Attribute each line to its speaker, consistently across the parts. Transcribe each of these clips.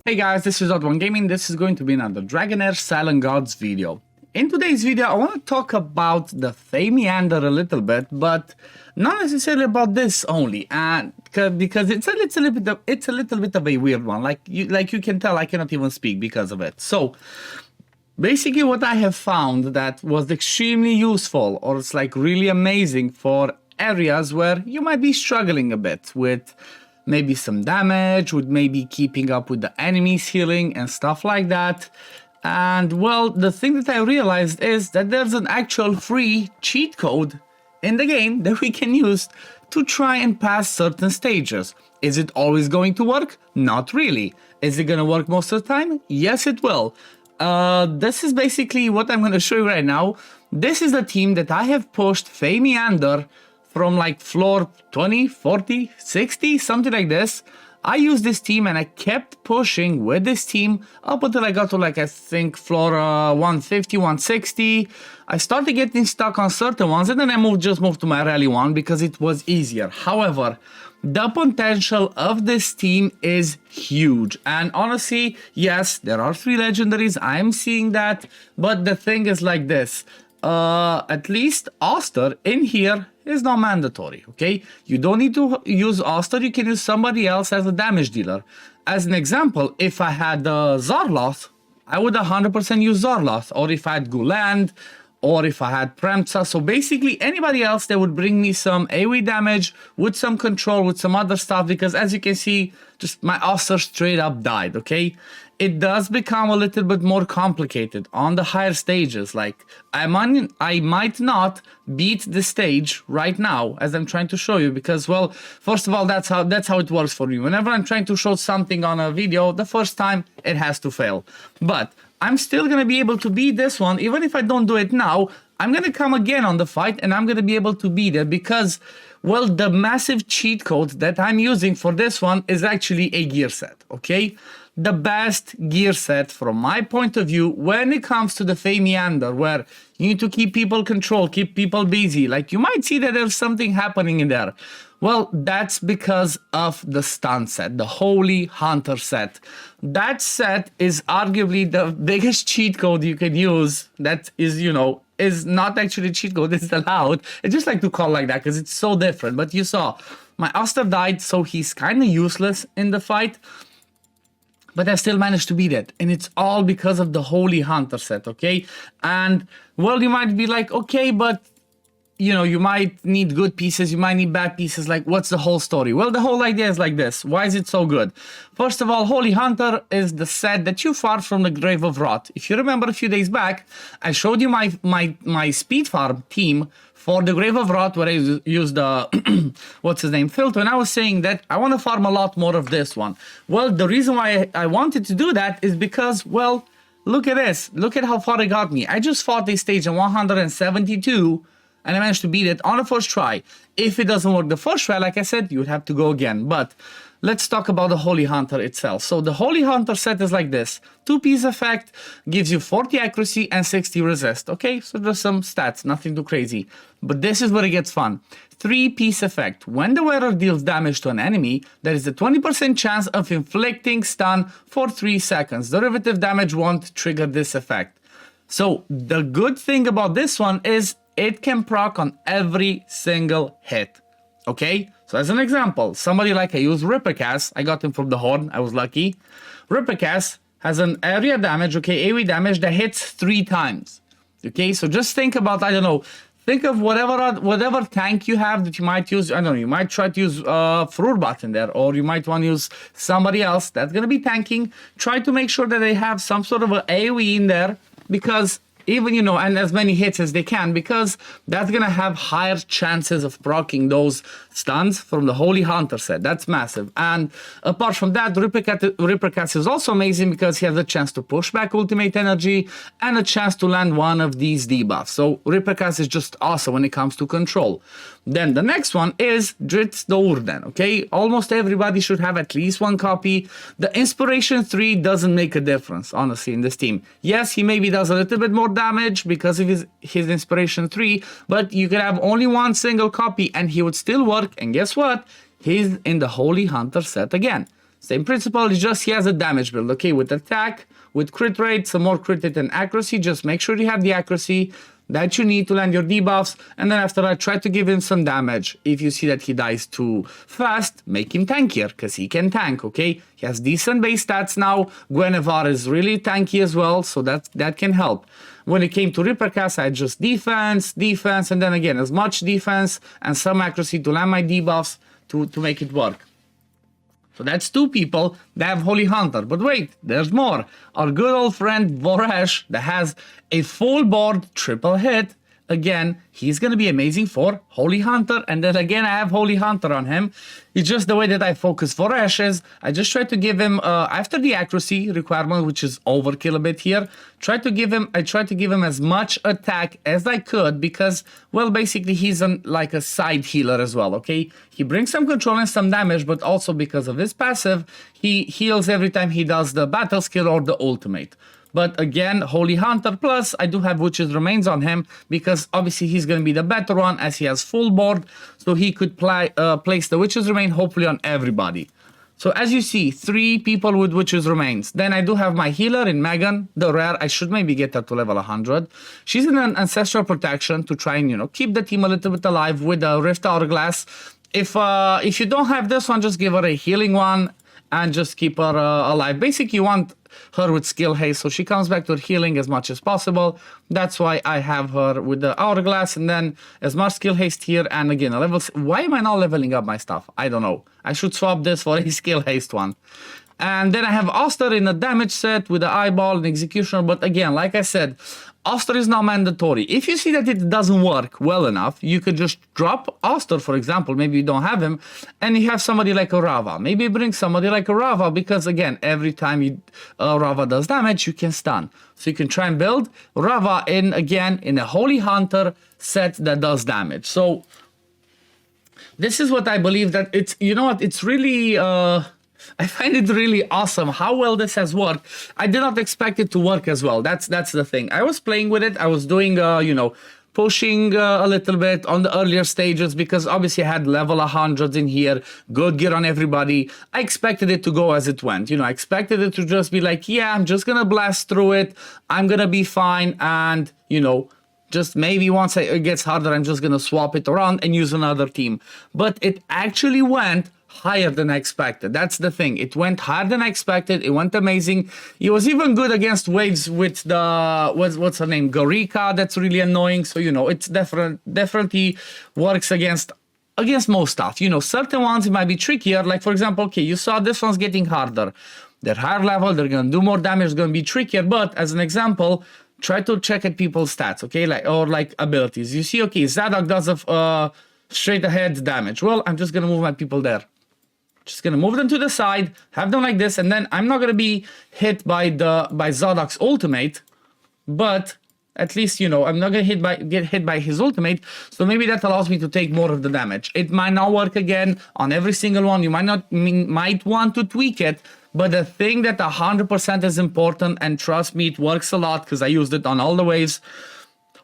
Speaker 1: Hey guys, this is OddOneGaming. This is going to be another Dragonheir SilentGods video. In today's video, I want to talk about the Fey Meander a little bit, but not necessarily about this only, and because it's a little bit of a weird one. Like you can tell, I cannot even speak because of it. So basically, what I have found that was extremely useful, or it's like really amazing for areas where you might be struggling a bit with maybe some damage, with maybe keeping up with the enemies healing and stuff like that. And well, the thing that I realized is that there's an actual free cheat code in the game that we can use to try and pass certain stages. Is it always going to work? Not really. Is it going to work most of the time? Yes, it will. This is basically what I'm going to show you right now. This is the team that I have pushed Fey Meander from like floor 20, 40, 60, something like this. I used this team and I kept pushing with this team up until I got to like, I think floor 150, 160. I started getting stuck on certain ones and then I just moved to my rally one because it was easier. However, the potential of this team is huge. And honestly, yes, there are 3 legendaries. I'm seeing that. But the thing is like this. At least Oster in here is not mandatory, okay? You don't need to use Oster, you can use somebody else as a damage dealer. As an example, if I had Zarloth, I would 100% use Zarloth, or if I had Guland, or if I had Premtsa. So basically anybody else that would bring me some AoE damage with some control, with some other stuff, because as you can see, just my Oster straight up died, okay? It does become a little bit more complicated on the higher stages. Like I might not beat the stage right now as I'm trying to show you, because well, first of all, that's how it works for me. Whenever I'm trying to show something on a video, the first time it has to fail. But I'm still gonna be able to beat this one, even if I don't do it now. I'm gonna come again on the fight and I'm gonna be able to beat it because, well, the massive cheat code that I'm using for this one is actually a gear set, okay? The best gear set from my point of view when it comes to the Fey Meander, where you need to keep people controlled, keep people busy. Like you might see that there's something happening in there. Well, that's because of the stun set, the Holy Hunter set. That set is arguably the biggest cheat code you can use. That is, you know, is not actually cheat code, it's allowed. I just like to call like that because it's so different. But you saw, my Oster died, so he's kind of useless in the fight. But I still managed to beat it. And it's all because of the Holy Hunter set, okay? And, well, you might be like, okay, but, you know, you might need good pieces, you might need bad pieces. Like, what's the whole story? Well, the whole idea is like this. Why is it so good? First of all, Holy Hunter is the set that you farm from the Grave of Rot. If you remember a few days back, I showed you my speed farm team for the Grave of Rot, where I used the, what's his name, filter, and I was saying that I want to farm a lot more of this one. Well, the reason why I wanted to do that is because, well, look at this. Look at how far it got me. I just fought this stage in 172, and I managed to beat it on the first try. If it doesn't work the first try, like I said, you would have to go again. But let's talk about the Holy Hunter itself. So the Holy Hunter set is like this. 2-piece effect, gives you 40 accuracy and 60 resist. Okay, so there's some stats, nothing too crazy. But this is where it gets fun. 3-piece effect. When the wearer deals damage to an enemy, there is a 20% chance of inflicting stun for 3 seconds. Derivative damage won't trigger this effect. So the good thing about this one is it can proc on every single hit. Okay, so as an example, somebody like I use Rippercast, I got him from the Horn, I was lucky. Rippercast has an area damage, okay, AoE damage that hits 3 times. Okay, so just think about, I don't know, think of whatever tank you have that you might use. I don't know, you might try to use Frurbat in there, or you might want to use somebody else that's going to be tanking. Try to make sure that they have some sort of an AoE in there, because even, you know, and as many hits as they can, because that's gonna have higher chances of proccing those stuns from the Holy Hunter set. That's massive. And apart from that, Rippercast is also amazing because he has a chance to push back ultimate energy and a chance to land one of these debuffs. So Rippercast is just awesome when it comes to control. Then the next one is Dritz the Urden, okay? Almost everybody should have at least 1 copy. The Inspiration 3 doesn't make a difference, honestly, in this team. Yes, he maybe does a little bit more damage because of his Inspiration 3, but you could have only 1 single copy and he would still work, and guess what? He's in the Holy Hunter set again. Same principle, it's just he has a damage build, okay? With attack, with crit rate, some more crit rate and accuracy. Just make sure you have the accuracy that you need to land your debuffs, and then after that, try to give him some damage. If you see that he dies too fast, make him tankier, because he can tank, okay? He has decent base stats now. Dragonheir is really tanky as well, so that can help. When it came to Reapercast, I had just defense, and then again, as much defense and some accuracy to land my debuffs to make it work. So that's 2 people that have Holy Hunter. But wait, there's more. Our good old friend Voresh that has a full board triple hit. Again, he's going to be amazing for Holy Hunter. And then again, I have Holy Hunter on him. It's just the way that I focus Voresh is I just try to give him, after the accuracy requirement, which is overkill a bit here, I try to give him as much attack as I could because, well, basically he's like a side healer as well, okay? He brings some control and some damage, but also because of his passive, he heals every time he does the battle skill or the ultimate. But again, Holy Hunter, plus I do have Witch's Remains on him because obviously he's going to be the better one as he has full board. So he could place the Witch's Remain hopefully on everybody. So as you see, 3 people with Witch's Remains. Then I do have my healer in Megan, the rare. I should maybe get her to level 100. She's in an Ancestral Protection to try and, you know, keep the team a little bit alive with a Rift Hourglass. If you don't have this one, just give her a healing one and just keep her alive. Basically, you want her with skill haste, so she comes back to her healing as much as possible. That's why I have her with the Hourglass, and then as much skill haste here, and again, why am I not leveling up my stuff? I don't know. I should swap this for a skill haste one. And then I have Oster in a damage set with the eyeball and executioner, but again, like I said, Oster is not mandatory. If you see that it doesn't work well enough, you could just drop Oster, for example. Maybe you don't have him, and you have somebody like a Rava. Maybe bring somebody like a Rava, because again, every time Rava does damage, you can stun. So you can try and build Rava in a Holy Hunter set that does damage. So this is what I believe that it's, you know what, it's really... I find it really awesome how well this has worked. I did not expect it to work as well. That's the thing. I was playing with it. I was doing, you know, pushing a little bit on the earlier stages because obviously I had level 100s in here, good gear on everybody. I expected it to go as it went. You know, I expected it to just be like, yeah, I'm just going to blast through it. I'm going to be fine. And, you know, just maybe once it gets harder, I'm just going to swap it around and use another team. But it actually went higher than I expected. That's the thing. It went higher than I expected. It went amazing. It was even good against waves with the what's her name, Garika. That's really annoying. So you know, it's definitely works against most stuff. You know, certain ones it might be trickier. Like for example, okay, you saw this one's getting harder. They're higher level. They're gonna do more damage. It's gonna be trickier. But as an example, try to check at people's stats. Okay, like abilities. You see, okay, Zadok does a straight ahead damage. Well, I'm just gonna move my people there. Just gonna move them to the side, have them like this, and then I'm not gonna be hit by Zadok's ultimate, but at least, you know, I'm not gonna get hit by his ultimate, so maybe that allows me to take more of the damage. It might not work again on every single one. You might want to tweak it, but the thing that 100% is important, and trust me, it works a lot because I used it on all the waves.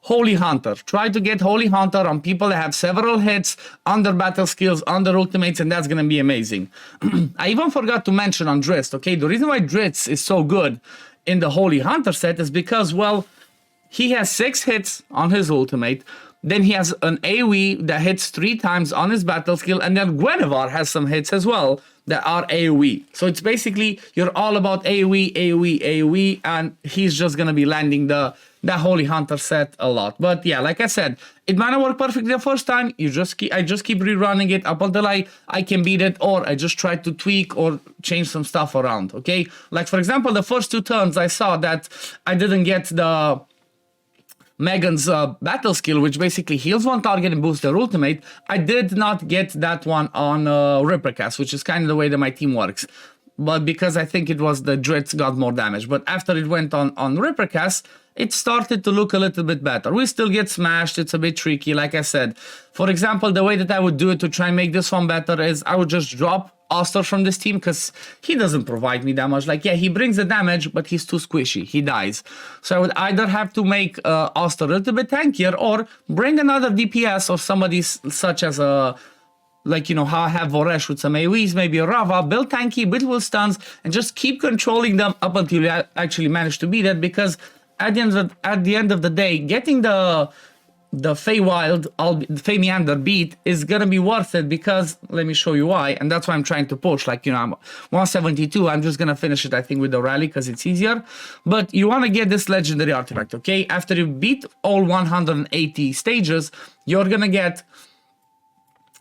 Speaker 1: Holy Hunter. Try to get Holy Hunter on people that have several hits, under battle skills, under ultimates, and that's gonna be amazing. I even forgot to mention on Drizzt, okay? The reason why Drizzt is so good in the Holy Hunter set is because, well, he has 6 hits on his ultimate, then he has an AoE that hits 3 times on his battle skill, and then Dragonheir has some hits as well that are AoE. So it's basically, you're all about AoE, AoE, AoE, and he's just gonna be landing the Holy Hunter set a lot. But yeah, like I said, it might not work perfectly the first time. I just keep rerunning it up until I can beat it, or I just try to tweak or change some stuff around, okay? Like for example, the first 2 turns I saw that I didn't get the Megan's battle skill, which basically heals one target and boosts their ultimate. I did not get that one on Reapercast, which is kind of the way that my team works. But because I think it was the Drizzt got more damage. But after it went on Reapercast, it started to look a little bit better. We still get smashed. It's a bit tricky, like I said. For example, the way that I would do it to try and make this one better is I would just drop Oster from this team because he doesn't provide me that much. Like, yeah, he brings the damage, but he's too squishy. He dies. So I would either have to make Oster a little bit tankier or bring another DPS or somebody such as a like, you know, how I have Voresh with some AoEs, maybe a Rava, build tanky, build will stuns, and just keep controlling them up until you actually manage to beat it, because at the end of the day, getting the Fey Fey Meander beat is gonna be worth it, because let me show you why, and that's why I'm trying to push. Like, you know, I'm 172. I'm just gonna finish it, I think, with the rally because it's easier. But you want to get this legendary artifact, okay? After you beat all 180 stages, you're gonna get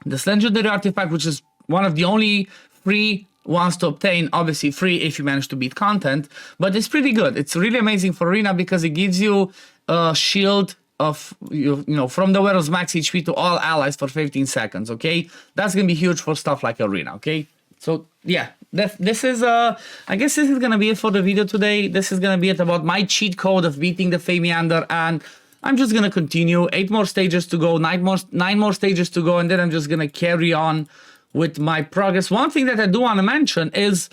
Speaker 1: this legendary artifact, which is one of the only free ones to obtain. Obviously free if you manage to beat content, but it's pretty good. It's really amazing for arena because it gives you a shield of, you know, from the wearer's max HP to all allies for 15 seconds, okay? That's gonna be huge for stuff like arena, okay? So yeah, this is I guess this is gonna be it for the video today. This is gonna be it about my cheat code of beating the Fey Meander, and I'm just gonna continue. 8 more stages to go, 9 more stages to go, and then I'm just gonna carry on with my progress. One thing that I do want to mention is,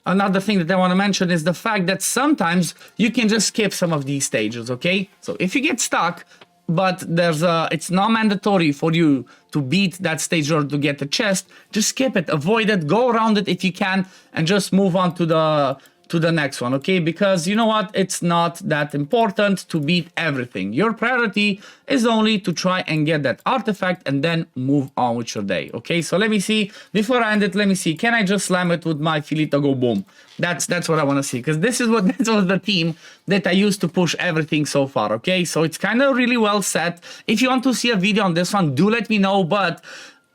Speaker 1: another thing that I want to mention is the fact that sometimes you can just skip some of these stages, okay? So if you get stuck, but it's not mandatory for you to beat that stage or to get the chest, just skip it, avoid it, go around it if you can, and just move on to the next one, okay? Because you know what, it's not that important to beat everything. Your priority is only to try and get that artifact and then move on with your day, okay? So let me see, before I end it, let me see, can I just slam it with my Filita go boom? That's what I want to see, because this was the team that I used to push everything so far, okay? So it's kind of really well set. If you want to see a video on this one, do let me know, but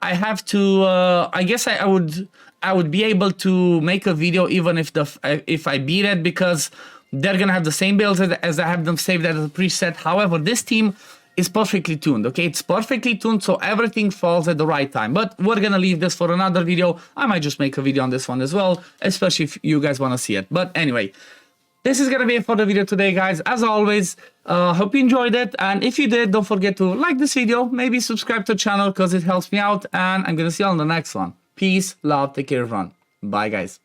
Speaker 1: I have to, I guess I would be able to make a video even if I beat it, because they're gonna have the same builds as I have them saved as a preset. However, this team is perfectly tuned, okay? It's perfectly tuned, so everything falls at the right time. But we're gonna leave this for another video. I might just make a video on this one as well, especially if you guys wanna see it. But anyway, this is gonna be it for the video today, guys. As always, hope you enjoyed it, and if you did, don't forget to like this video, maybe subscribe to the channel because it helps me out, and I'm gonna see you on the next one. Peace, love, take care, everyone. Bye, guys.